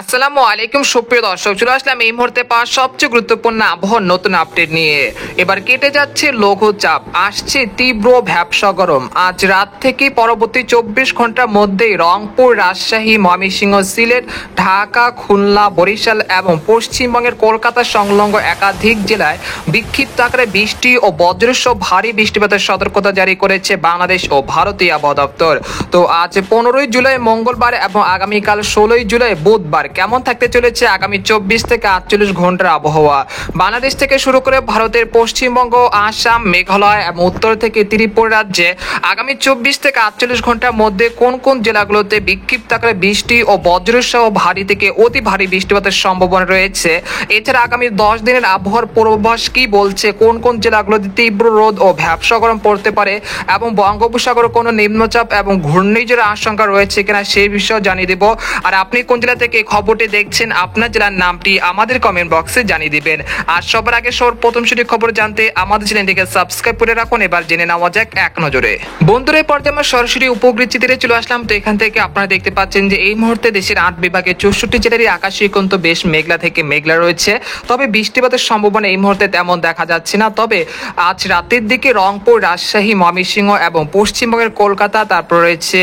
আসসালামু আলাইকুম সুপ্রিয় দর্শক, চলে আসলাম এই মুহূর্তে পাওয়া সবচেয়ে গুরুত্বপূর্ণ আবহাওয়ার নতুন আপডেট নিয়ে। এবার কেটে যাচ্ছে লঘুচাপ, আসছে তীব্র ভ্যাপসা গরম। আজ রাত থেকে পরবর্তী 24 ঘন্টার মধ্যেই রংপুর, রাজশাহী, ময়মনসিংহ, সিলেট, ঢাকা, খুলনা, বরিশাল এবং পশ্চিমবঙ্গের কলকাতা সংলগ্ন একাধিক জেলায় বিক্ষিপ্ত আকারে বৃষ্টি ও বজ্রসহ ভারী বৃষ্টিপাতের সতর্কতা জারি করেছে বাংলাদেশ ও ভারতীয় আবহাওয়া দপ্তর। তো আজ 15ই জুলাই মঙ্গলবার এবং আগামীকাল 16ই জুলাই বুধবার কেমন থাকতে চলেছে আগামী 24 থেকে 48 ঘন্টার আবহাওয়া। বাংলাদেশ থেকে শুরু করে ভারতের পশ্চিমবঙ্গ, আসাম, মেঘালয় এবং উত্তর থেকে ত্রিপুরা রাজ্যে আগামী 24 থেকে 48 ঘন্টার মধ্যে কোন কোন জেলাগুলোতে বিক্ষিপ্ত আকারে বৃষ্টি ও বজ্রসহ ভারী থেকে অতি ভারী বৃষ্টিপাতের সম্ভাবনা রয়েছে। এছাড়া আগামী 10 দিনের আবহাওয়ার পূর্বাভাস কি বলছে, কোন কোন জেলাগুলোতে তীব্র রোদ ও ভ্যাপসা গরম পড়তে পারে এবং বঙ্গোপসাগরে কোনো নিম্নচাপ এবং ঘূর্ণিঝড়ের আশঙ্কা রয়েছে কিনা সেই বিষয়ে জানিয়ে দেব। আর আপনি কোন জেলা থেকে খবরটি দেখছেন, আপনার জেলার নামটি আমাদের কমেন্ট বক্সে জানিয়ে দিবেন। আর সবার আগে প্রথম সঠিক খবর জানতে আমাদের চ্যানেলটিকে সাবস্ক্রাইব করে রাখুন। এবার জেনে নেওয়া যাক এক নজরে। বন্ধুরা, এই পর্যায়ে আমরা সরাসরি উপগ্রহ চিত্রে চলে আসলাম। তো এখান থেকে আপনারা দেখতে পাচ্ছেন যে এই মুহূর্তে দেশের 8 বিভাগে 64 জেলারই আকাশে কিন্তু বেশ মেঘলা থেকে মেঘলা রয়েছে। তবে বৃষ্টিপাতের সম্ভাবনা এই মুহূর্তে তেমন দেখা যাচ্ছে না। তবে আজ রাতের দিকে রংপুর, রাজশাহী, ময়মনসিংহ এবং পশ্চিমবঙ্গের কলকাতা, তারপর রয়েছে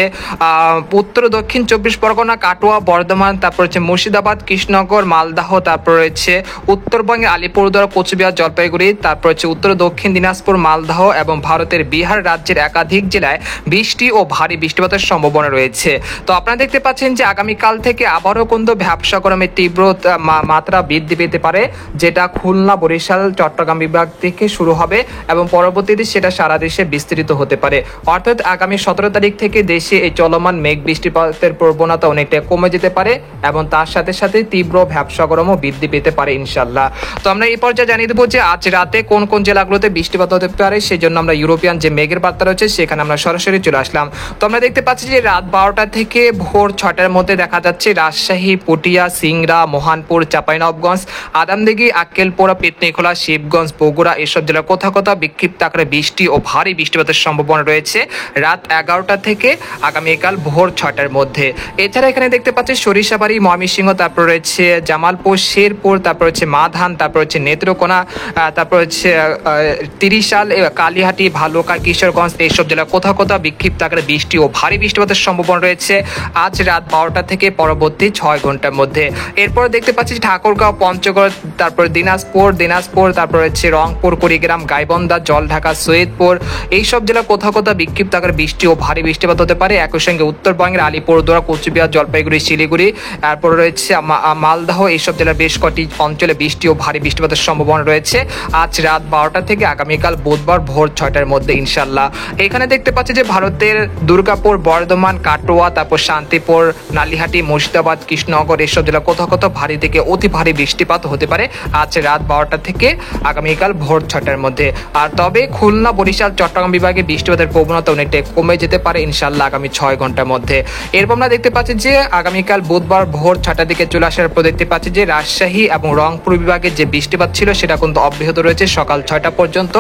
উত্তর দক্ষিণ 24 পরগনা, কাটোয়া, বর্ধমান, তারপর হচ্ছে মুর্শিদাবাদ, কৃষ্ণনগর, মালদহ, তারপর রয়েছে উত্তরবঙ্গের আলিপুরদুয়ার, কোচবিহার, জলপাইগুড়ি, তারপর হচ্ছে উত্তর দক্ষিণ দিনাজপুর, মালদহ এবং ভারতের বিহার রাজ্যের একাধিক জেলায় বৃষ্টি ও ভারী বৃষ্টিপাতের সম্ভাবনা রয়েছে। তো আপনারা দেখতে পাচ্ছেন যে আগামীকাল থেকে আবারও কিন্তু ভ্যাপসা গরমের তীব্র মাত্রা বৃদ্ধি পেতে পারে, যেটা খুলনা, বরিশাল, চট্টগ্রাম বিভাগ থেকে শুরু হবে এবং পরবর্তীতে সেটা সারা দেশে বিস্তৃত হতে পারে। অর্থাৎ আগামী 17 তারিখ থেকে দেশে এই চলমান মেঘ বৃষ্টিপাতের প্রবণতা অনেকটা কমে যেতে পারে এবং তার সাথে সাথে তীব্র ভ্যাপসা গরমও বৃদ্ধি পেতে পারে ইনশাল্লাহ। তো আমরা এই পর্যায়ে জানিয়ে দেবো যে আজ রাতে কোন কোন জেলাগুলোতে বৃষ্টিপাত হতে পারে। সেই জন্য আমরা ইউরোপিয়ান যে মেঘের বার্তা রয়েছে সেখানে আমরা সরাসরি চলে আসলাম। তো আমরা দেখতে পাচ্ছি যে রাত 12টা থেকে ভোর 6টার মধ্যে দেখা যাচ্ছে রাজশাহী, পুঠিয়া, সিংড়া, মোহনপুর, চাঁপাইনবাবগঞ্জ, আদামদিঘি, আক্কেলপুরা, পেতনিখোলা, শিবগঞ্জ, বগুড়া এসব জেলার কোথাও কোথাও বিক্ষিপ্ত আকারে বৃষ্টি ও ভারী বৃষ্টিপাতের সম্ভাবনা রয়েছে রাত 11টা থেকে আগামীকাল ভোর 6টার মধ্যে। এছাড়া এখানে দেখতে পাচ্ছি সরিষাবাড়ি, ময়মনসিংহ, তারপর রয়েছে জামালপুর, শেরপুর, তারপর হচ্ছে মাধান, তারপর হচ্ছে নেত্রকোনা, তারপর হচ্ছে তিরিশাল, কালীহাটি, ভালুকা, কিশোরগঞ্জ এইসব জেলা কোথাও কোথাও বিক্ষিপ্ত আকারে বৃষ্টি ও ভারী বৃষ্টিপাতের সম্ভাবনা রয়েছে আজ রাত 12টা থেকে পরবর্তী 6 ঘন্টার মধ্যে। এরপর দেখতে পাচ্ছি ঠাকুরগাঁও, পঞ্চগড়, তারপর দিনাজপুর, তারপর হচ্ছে রংপুর, কুড়িগ্রাম, গাইবান্ধা, জলঢাকা, সৈয়দপুর এইসব জেলা কোথাও কোথাও বিক্ষিপ্ত আকারে বৃষ্টি ও ভারী বৃষ্টিপাত হতে পারে। একই সঙ্গে উত্তরবঙ্গের আলিপুরদুয়ার, কোচবিহার, জলপাইগুড়ি, শিলিগুড়ি, তারপর রয়েছে মালদহ এইসব জেলার বেশ কয়েকটি অঞ্চলে বৃষ্টি ও ভারী বৃষ্টিপাতের সম্ভাবনা রয়েছে আজ রাত 12টা থেকে আগামীকাল বুধবার ভোর 6টার মধ্যে ইনশাল্লাহ। এখানে দেখতে পাচ্ছি যে ভারতের দুর্গাপুর, বর্ধমান, কাটোয়া, তারপর শান্তিপুর, নালিহাটি, মুর্শিদাবাদ, কৃষ্ণনগর এসব জেলা কোথাও কোথাও ভারী থেকে অতি ভারী বৃষ্টিপাত হতে পারে আজ রাত 12টা থেকে আগামীকাল ভোর 6টার মধ্যে। আর তবে খুলনা, বরিশাল, চট্টগ্রাম বিভাগে বৃষ্টিপাতের প্রবণতা অনেকটা কমে যেতে পারে ইনশাল্লাহ আগামী 6 ঘন্টার মধ্যে। এরপর আমরা দেখতে পাচ্ছি যে আগামীকাল বুধবার ভোর 6টার দিকে চলে আসার পর দেখতে পাচ্ছি যে রাজশাহী এবং রংপুর বিভাগে যে বৃষ্টিপাত ছিল সেটা কিন্তু অব্যাহত রয়েছে সকাল 6টা পর্যন্ত।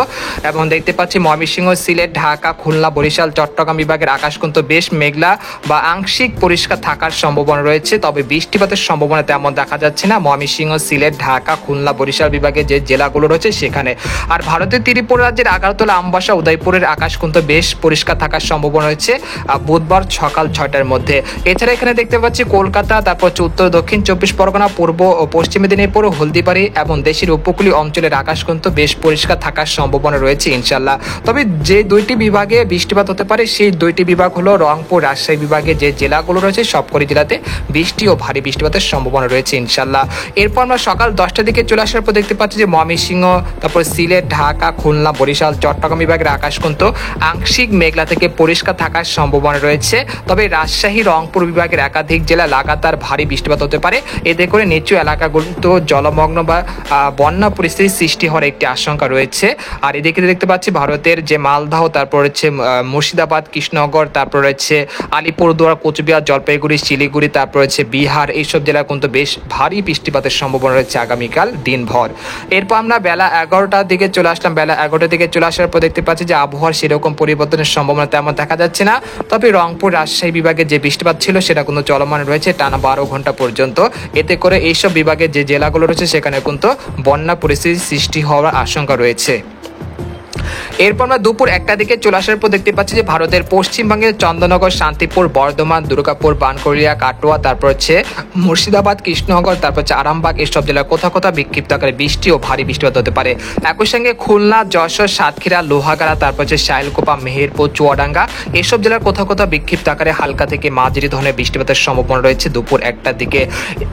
এবং দেখতে পাচ্ছি ময়মনসিংহ, সিলেট, ঢাকা, খুলনা, বরিশাল, চট্টগ্রাম বিভাগের আকাশ কিন্তু বেশ মেঘলা বা আংশিক পরিষ্কার থাকার সম্ভাবনা রয়েছে। তবে বৃষ্টিপাতের সম্ভাবনা তেমন দেখা যাচ্ছে না ময়মনসিংহ, সিলেট, ঢাকা, খুলনা, বরিশাল বিভাগে যে জেলাগুলো রয়েছে সেখানে। আর ভারতের ত্রিপুরা রাজ্যের আগারতলা, আমবাসা, উদয়পুরের আকাশ কিন্তু বেশ পরিষ্কার থাকার সম্ভাবনা রয়েছে বুধবার সকাল 6টার মধ্যে। এছাড়া এখানে দেখতে পাচ্ছি কলকাতা, তারপর হচ্ছে উত্তর দক্ষিণ 24 পরগনা, পূর্ব ও পশ্চিম মেদিনীপুর, হলদিবাড়ি এবং দেশের উপকূলীয় অঞ্চলের আকাশ কিন্তু বেশ পরিষ্কার থাকার সম্ভাবনা রয়েছে ইনশাল্লাহ। তবে যে দুইটি বিভাগে বৃষ্টিপাত হতে পারে সেই দুইটি বিভাগ হলো রংপুর, রাজশাহী বিভাগে যে জেলাগুলো রয়েছে সবকটি জেলাতে বৃষ্টি ও ভারী বৃষ্টিপাতের সম্ভাবনা রয়েছে ইনশাল্লাহ। এরপর আমরা সকাল 10টার দিকে চলে আসার পর দেখতে পাচ্ছি যে ময়মনসিংহ, তারপর সিলেট, ঢাকা, খুলনা, বরিশাল, চট্টগ্রাম বিভাগের আকাশ কিন্তু আংশিক মেঘলা থেকে পরিষ্কার থাকার সম্ভাবনা রয়েছে। তবে রাজশাহী, রংপুর বিভাগের একাধিক জেলা লাগাতার ভারী বৃষ্টিপাত হতে পারে, এতে করে নিচু এলাকাগুলো জলমগ্ন বা বন্যা পরিস্থিতির সৃষ্টি হওয়ার একটি আশঙ্কা রয়েছে। আর এদিকে দেখতে পাচ্ছি ভারতের যে মালদহ, তারপর হচ্ছে মুর্শিদাবাদ, কৃষ্ণনগর, তারপর হচ্ছে আলিপুরদুয়ার, কোচবিহার, জলপাইগুড়ি, শিলিগুড়ি, তারপর হচ্ছে বিহার এইসব জেলা কিন্তু বেশ ভারী বৃষ্টিপাতের সম্ভাবনা রয়েছে আগামীকাল দিনভর। এরপর আমরা বেলা 11টার দিকে চলে আসলাম। বেলা 11টার দিকে চলে আসার পর দেখতে পাচ্ছি যে আবহাওয়ার সেরকম পরিবর্তনের সম্ভাবনা তেমন দেখা যাচ্ছে না। তবে রংপুর, রাজশাহী বিভাগে যে বৃষ্টিপাত ছিল সেটা কিন্তু চলমান রয়েছে টানা 12 ঘন্টা ঘন্টা পর্যন্ত। এতে করে এইসব বিভাগের যে জেলাগুলো রয়েছে সেখানে কিন্তু বন্যা পরিস্থিতির সৃষ্টি হওয়ার আশঙ্কা রয়েছে। এরপর আমরা দুপুর 1টার দিকে চলে আসার পর দেখতে পাচ্ছি যে ভারতের পশ্চিমবঙ্গের চন্দ্রনগর, শান্তিপুর, বর্ধমান, দুর্গাপুর, বানকুড়িয়া, কাটোয়া, তারপর হচ্ছে মুর্শিদাবাদ, কৃষ্ণনগর, তারপর হচ্ছে আরামবাগ এসব জেলার কোথাও কোথাও বিক্ষিপ্ত আকারে বৃষ্টি ও ভারী বৃষ্টিপাত হতে পারে। একই সঙ্গে খুলনা, যশোর, সাতক্ষীরা, লোহাগাড়া, তারপর হচ্ছে শাইলকোপা, মেহেরপুর, চুয়াডাঙ্গা এসব জেলার কোথাও কোথাও বিক্ষিপ্ত আকারে হালকা থেকে মাঝারি ধরনের বৃষ্টিপাতের সম্ভাবনা রয়েছে দুপুর 1টার দিকে।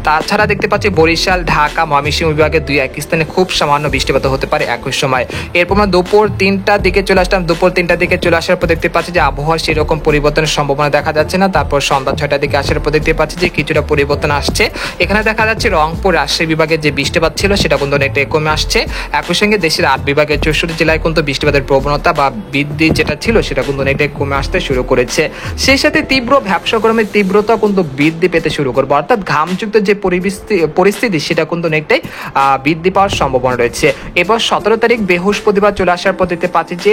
তাছাড়া দেখতে পাচ্ছি বরিশাল, ঢাকা, ময়মনসিংহ বিভাগে 2-1 স্থানে খুব সামান্য বৃষ্টিপাত হতে পারে একই সময়। এরপর আমরা দুপুর 3টার দিকে চলে আসলাম। দুপুর 3টার দিকে চলে আসার পর দেখতে পাচ্ছি যে আবহাওয়ার সেরকম পরিবর্তনের সম্ভাবনা দেখা যাচ্ছে না। তারপর সন্ধ্যা 6টার দিকে আসার পর দেখতে পাচ্ছি যে কিছুটা পরিবর্তন আসছে। এখানে দেখা যাচ্ছে রংপুর, রাজশাহী বিভাগের যে বৃষ্টিপাত ছিল সেটা কিন্তু অনেকটা কমে আসছে। একই সঙ্গে দেশের 8 বিভাগের 64 জেলায় কিন্তু বৃষ্টিপাতের প্রবণতা বা বৃদ্ধি যেটা ছিল সেটা কিন্তু অনেকটাই কমে আসতে শুরু করেছে। সেই সাথে তীব্র ভ্যাপসা গরমের তীব্রতা কিন্তু বৃদ্ধি পেতে শুরু করবে, অর্থাৎ ঘামযুক্ত যে পরিস্থিতি সেটা কিন্তু অনেকটাই বৃদ্ধি পাওয়ার সম্ভাবনা রয়েছে। এবার 17 তারিখ বৃহস্পতিবার চলে আসার পর দেখতে পাচ্ছি যে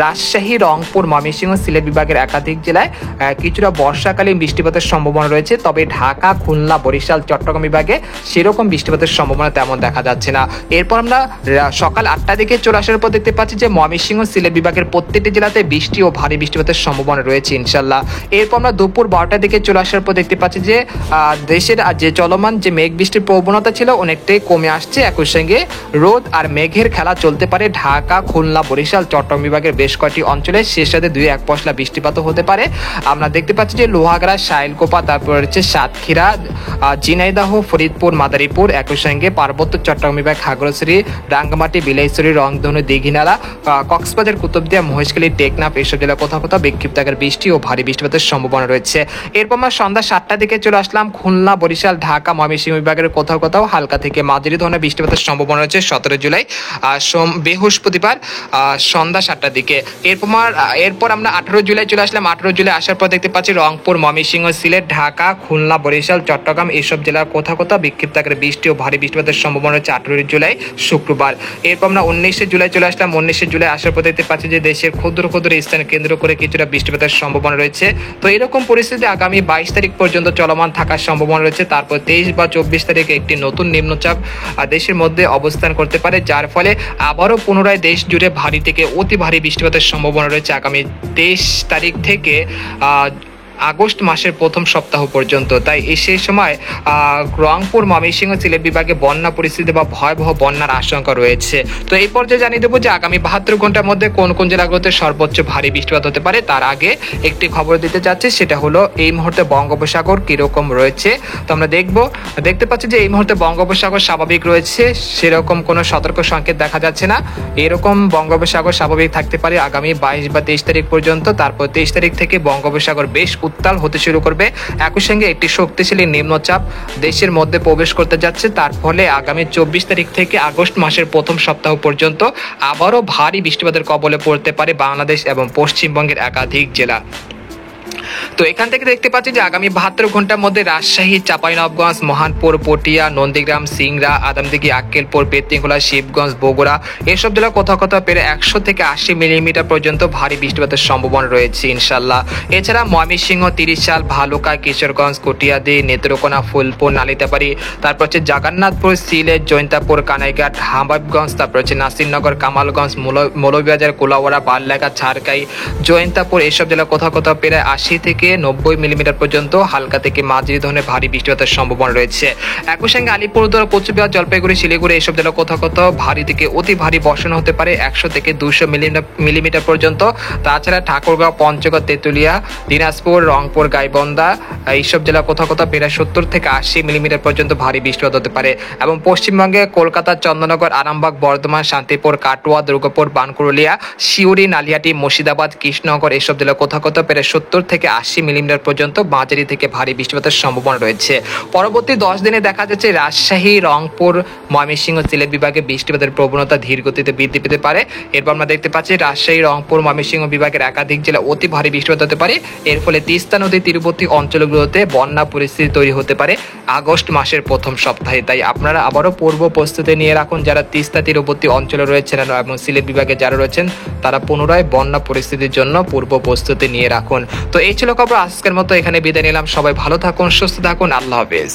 রাজশাহী, রংপুর, ময়মনসিংহ, সিলেট বিভাগের একাধিক জেলায় কিছুটা বর্ষাকালীন বৃষ্টিপাতের সম্ভাবনা রয়েছে। তবে ঢাকা, খুলনা, বরিশাল, চট্টগ্রাম বিভাগে সেরকম বৃষ্টিপাতের সম্ভাবনা তেমন দেখা যাচ্ছে না। এরপর আমরা সকাল 8টার দিকে চলে আসার পর দেখতে পাচ্ছি যে ময়মনসিংহ, সিলেট বিভাগের প্রত্যেকটি জেলাতে বৃষ্টি ও ভারী বৃষ্টিপাতের সম্ভাবনা রয়েছে ইনশাল্লাহ। এরপর আমরা দুপুর 12টার দিকে চলে আসার পর দেখতে পাচ্ছি যে দেশের যে চলমান যে মেঘ বৃষ্টির প্রবণতা ছিল অনেকটাই কমে আসছে। একই সঙ্গে রোদ আর মেঘের খেলা চলতে পারে ঢাকা, খুলনা, বরিশাল, চট্টগ্রাম বিভাগের বেশ কয়েকটি অঞ্চলে, সেই সাথে 2-1 পশলা বৃষ্টিপাতও হতে পারে। আমরা দেখতে পাচ্ছি যে লোহাগাড়া, শাইলকোপা, তারপর হচ্ছে সাতক্ষীরা, ঝিনাইদহ, ফরিদপুর, মাদারীপুর, একই সঙ্গে পার্বত্য চট্টগ্রাম বিভাগ, খাগড়াছড়ি, রাঙ্গামাটি, বিলাইছড়ি, রংধনু, দীঘিনালা, কক্সবাজার, কুতুবদিয়া, মহেশখালী, টেকনাফ এসব জেলা কোথাও কোথাও বিক্ষিপ্ত আকারে বৃষ্টি ও ভারী বৃষ্টিপাতের সম্ভাবনা রয়েছে। এরপর আমরা সন্ধ্যা 7টার দিকে চলে আসলাম। খুলনা, বরিশাল, ঢাকা, ময়মনসিংহ বিভাগের কোথাও কোথাও হালকা থেকে মাঝারি ধরনের বৃষ্টিপাতের সম্ভাবনা রয়েছে 17 জুলাই বৃহস্পতিবার সন্ধ্যা 7টার দিকে। এরপর আমরা 18 জুলাই চলে আসলাম। 18 জুলাই আসার পর দেখতে পাচ্ছি রংপুর, ময়মনসিংহ, সিলেট, ঢাকা, খুলনা, বরিশাল, চট্টগ্রাম এসব জেলার কোথাও কোথাও বিক্ষিপ্ত আকারে বৃষ্টি ও ভারী বৃষ্টিপাতের সম্ভাবনা রয়েছে 18 জুলাই শুক্রবার। এরপর আমরা 19 জুলাই চলে আসলাম। 19 জুলাই আসার পর দেখতে পাচ্ছি যে দেশের ক্ষুদ্র ক্ষুদ্র স্থান কেন্দ্র করে কিছুটা বৃষ্টিপাতের সম্ভাবনা রয়েছে। তো এরকম পরিস্থিতি আগামী 22 তারিখ পর্যন্ত চলমান থাকার সম্ভাবনা রয়েছে। তারপর 23 বা 24 তারিখে একটি নতুন নিম্নচাপ দেশের মধ্যে অবস্থান করতে পারে, যার ফলে আবারও পুনরায় দেশ জুড়ে ভারী থেকে অতি ভারী বৃষ্টিপাতের সম্ভাবনা রয়েছে আগামী 23 তারিখ থেকে আগস্ট মাসের প্রথম সপ্তাহ পর্যন্ত। তাই সেই সময় রংপুর, ময়মনসিংহ, সিলেট বিভাগে বন্যা পরিস্থিতি বা ভয়াবহ বন্যার আশঙ্কা রয়েছে। তো এই পর্যায়ে জানিয়ে দেবো যে আগামী 72 ঘন্টার মধ্যে কোন কোন জেলাগুলোতে সর্বোচ্চ ভারী বৃষ্টিপাত হতে পারে। তার আগে একটি খবর দিতে যাচ্ছি, সেটা হলো এই মুহূর্তে বঙ্গোপসাগর কিরকম রয়েছে। তো আমরা দেখতে পাচ্ছি যে এই মুহূর্তে বঙ্গোপসাগর স্বাভাবিক রয়েছে, সেরকম কোনো সতর্ক সংকেত দেখা যাচ্ছে না। এরকম বঙ্গোপসাগর স্বাভাবিক থাকতে পারে আগামী 22 বা 23 তারিখ পর্যন্ত। তারপর 23 তারিখ থেকে বঙ্গোপসাগর বেশ উত্তাল হতে শুরু করবে। একই সঙ্গে একটি শক্তিশালী নিম্নচাপ দেশের মধ্যে প্রবেশ করতে যাচ্ছে। তার ফলে আগামী 24 তারিখ থেকে আগস্ট মাসের প্রথম সপ্তাহ পর্যন্ত আবারও ভারী বৃষ্টিপাতের কবলে পড়তে পারে বাংলাদেশ এবং পশ্চিমবঙ্গের একাধিক জেলা। তো এখান থেকে দেখতে পাচ্ছি যে আগামী 72 ঘন্টার মধ্যে রাজশাহী, চাঁপাইনবাবগঞ্জ, মহানপুর, পটিয়া, নন্দীগ্রাম, সিংড়া, আদমদিঘি, আক্কেলপুর, বেতিংখোলা, শিবগঞ্জ, বগুড়া এসব জেলা কোথাও কোথাও পেরে 100 থেকে 80 মিলিমিটার পর্যন্ত ভারী বৃষ্টিপাতের সম্ভাবনা রয়েছে ইনশাল্লাহ। এছাড়া ময়মনসিংহ, তিরিশাল, ভালুকা, কিশোরগঞ্জ, কটিয়াদি, নেত্রকোনা, ফুলপুর, নালিতাবাড়ি, তারপর হচ্ছে জগন্নাথপুর, সিলেট, জৈন্তাপুর, কানাইঘাট, হাবিবগঞ্জ, তারপর হচ্ছে নাসিরনগর, কামালগঞ্জ, মৌলভীবাজার, কোলাউড়া, বারলেখা, ছারকাই, জৈন্তাপুর এসব জেলা কোথাও কোথাও পেরে 80 থেকে 90 মিলিমিটার পর্যন্ত হালকা থেকে মাঝারি ধরনের ভারী বৃষ্টিপাতের সম্ভাবনা রয়েছে। একই সঙ্গে আলিপুরদুয়ার, কোচবিহার, জলপাইগুড়ি, শিলিগুড়ি এসব জেলা কোথাও কোথাও ভারী থেকে অতি ভারী বর্ষণ হতে পারে 100 থেকে 200 মিলিমিটার পর্যন্ত। তাছাড়া ঠাকুরগাঁও, পঞ্চগড়, তেঁতুলিয়া, দিনাজপুর, রংপুর, গাইবান্ধা এইসব জেলা কোথাও কোথাও প্রায় 70 থেকে 80 মিলিমিটার পর্যন্ত ভারী বৃষ্টিপাত হতে পারে। এবং পশ্চিমবঙ্গে কলকাতা, চন্দ্রনগর, আরামবাগ, বর্ধমান, শান্তিপুর, কাটোয়া, দুর্গাপুর, বানকুড়িয়া, শিউরি, নালিয়াটি, মুর্শিদাবাদ, কৃষ্ণনগর এসব জেলা কোথাও কোথাও প্রায় 70 থেকে 80 মিলিমিটার পর্যন্ত মাঝারি থেকে ভারী বৃষ্টিপাতের সম্ভাবনা রয়েছে। পরবর্তী 10 দিনে দেখা যাচ্ছে রাজশাহী, রংপুর, ময়মনসিংহ, সিলেট বিভাগে বৃষ্টিপাতের প্রবণতা ধীর গতিতে বৃদ্ধি পেতে পারে। এরপর আমরা দেখতে পাচ্ছি রাজশাহী, রংপুর, ময়মনসিংহ বিভাগের একাধিক জেলা অতি ভারী বৃষ্টিপাত হতে পারে। এর ফলে তিস্তা নদী তীরবর্তী অঞ্চলগুলো জেলাগুলোতে বন্যা পরিস্থিতি তৈরি হতে পারে আগস্ট মাসের প্রথম সপ্তাহে। তাই আপনারা আবারও পূর্ব প্রস্তুতি নিয়ে রাখুন। যারা তিস্তা তীরবর্তী অঞ্চলে রয়েছেন এবং সিলেট বিভাগে যারা রয়েছেন তারা পুনরায় বন্যা পরিস্থিতির জন্য পূর্ব প্রস্তুতি নিয়ে রাখুন। তো এই ছিল খবর, আজকের মতো এখানে বিদায় নিলাম। সবাই ভালো থাকুন, সুস্থ থাকুন, আল্লাহ হাফেজ।